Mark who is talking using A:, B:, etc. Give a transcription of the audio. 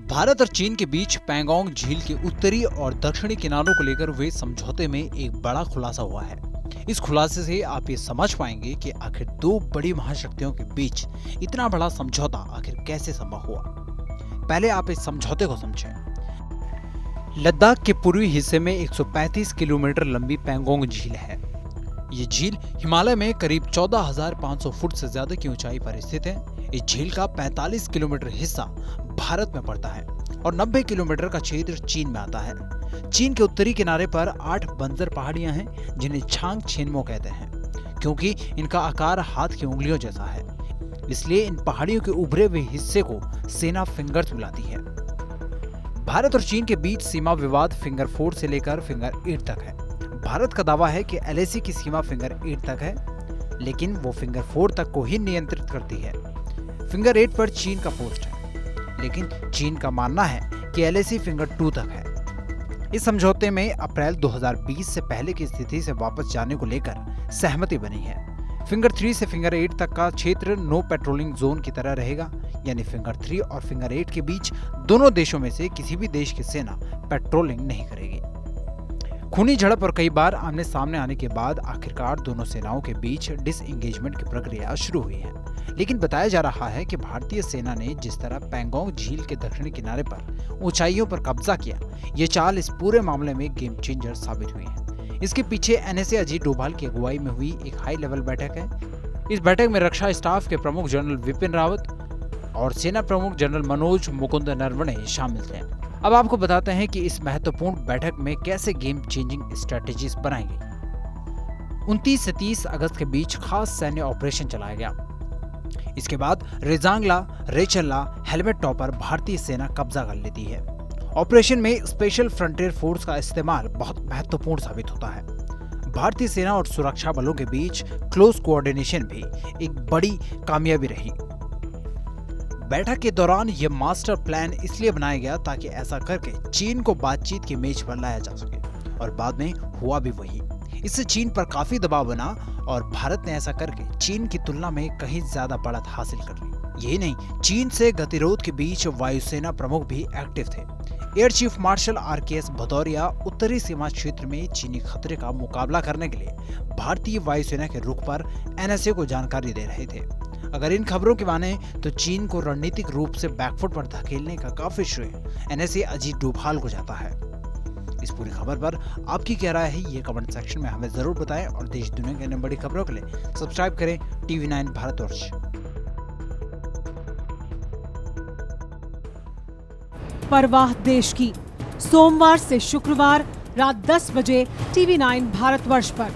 A: भारत और चीन के बीच पैंगोंग झील के उत्तरी और दक्षिणी किनारों को लेकर हुए समझौते में एक बड़ा खुलासा हुआ है। इस खुलासे से आप ये समझ पाएंगे कि आखिर दो बड़ी महाशक्तियों के बीच इतना बड़ा समझौता आखिर कैसे संभव हुआ। पहले आप इस समझौते को समझें। लद्दाख के पूर्वी हिस्से में 135 किलोमीटर लंबी पैंगोंग झील है। ये झील हिमालय में करीब 14,500 फुट से ज्यादा की ऊंचाई पर स्थित है। इस झील का 45 किलोमीटर हिस्सा भारत में पड़ता है और 90 किलोमीटर का क्षेत्र चीन में आता है। चीन के उत्तरी किनारे पर 8 बंजर पहाड़ियां हैं जिन्हें छांग छेनमो कहते हैं, क्योंकि इनका आकार हाथ की उंगलियों जैसा है। इसलिए इन पहाड़ियों के उभरे हुए हिस्से को सेना फिंगर्स बुलाती है। भारत और चीन के बीच सीमा विवाद फिंगर 4 से लेकर फिंगर 8 तक है। भारत का दावा है कि एलएसी की सीमा फिंगर 8 तक है, लेकिन वो फिंगर 4 तक को ही नियंत्रित करती है। फिंगर 8 पर चीन का पोस्ट है, लेकिन चीन का मानना है कि एलएसी फिंगर 2 तक है। इस समझौते में अप्रैल 2020 से पहले की स्थिति से वापस जाने को लेकर सहमति बनी है। फिंगर 3 से फिंगर 8 तक का क्षेत्र नो पेट्रोलिंग जोन की तरह रहेगा, यानी फिंगर 3 और फिंगर 8 के बीच दोनों देशों में से किसी भी देश की सेना पेट्रोलिंग नहीं करेगी। खूनी झड़प और कई बार आमने सामने आने के बाद आखिरकार दोनों सेनाओं के बीच डिसएंगेजमेंट की प्रक्रिया शुरू हुई है। लेकिन बताया जा रहा है कि भारतीय सेना ने जिस तरह पैंगोंग झील के दक्षिणी किनारे पर ऊंचाइयों पर कब्जा किया, ये चाल इस पूरे मामले में गेम चेंजर साबित हुई है। इसके पीछे एनएसए अजीत डोभाल की अगुवाई में हुई एक हाई लेवल बैठक है। इस बैठक में रक्षा स्टाफ के प्रमुख जनरल विपिन रावत और सेना प्रमुख जनरल मनोज मुकुंद नरवणे शामिल थे। अब आपको बताते हैं कि इस महत्वपूर्ण बैठक में कैसे गेम चेंजिंग स्ट्रेटेजीज बनाई गई। 29 से 30 अगस्त के बीच खास सैन्य ऑपरेशन चलाया गया। इसके बाद रेजांगला, रेचल्ला, हेलमेट टॉपर भारतीय सेना कब्जा कर लेती है। ऑपरेशन में स्पेशल फ्रंटियर फोर्स का इस्तेमाल बहुत महत्वपूर्ण साबित होता है। भारतीय सेना और सुरक्षा बलों के बीच क्लोज कोऑर्डिनेशन भी एक बड़ी कामयाबी रही। बैठक के दौरान यह मास्टर प्लान इसलिए बनाया गया ताकि ऐसा करके चीन को बातचीत की मेज पर लाया जा सके, और बाद में हुआ भी वही। इससे चीन पर काफी दबाव बना और भारत ने ऐसा करके चीन की तुलना में कहीं ज्यादा बढ़त हासिल कर ली। यही नहीं, चीन से गतिरोध के बीच वायुसेना प्रमुख भी एक्टिव थे। Air chief marshal RKS Bhadauria उत्तरी सीमा क्षेत्र में चीनी खतरे का मुकाबला करने के लिए भारतीय वायुसेना के रुख पर एनएसए को जानकारी दे रहे थे। अगर इन खबरों की माने तो चीन को रणनीतिक रूप से बैकफुट पर धकेलने का काफी श्रेय एनएसए अजीत डोभाल को जाता है। इस पूरी खबर पर आपकी क्या राय है, ये कमेंट सेक्शन में हमें जरूर बताएं और देश दुनिया की अन्य बड़ी खबरों के लिए सब्सक्राइब करें TV9 भारतवर्ष।
B: परवाह देश की, सोमवार से शुक्रवार रात 10 बजे TV9 भारतवर्ष पर।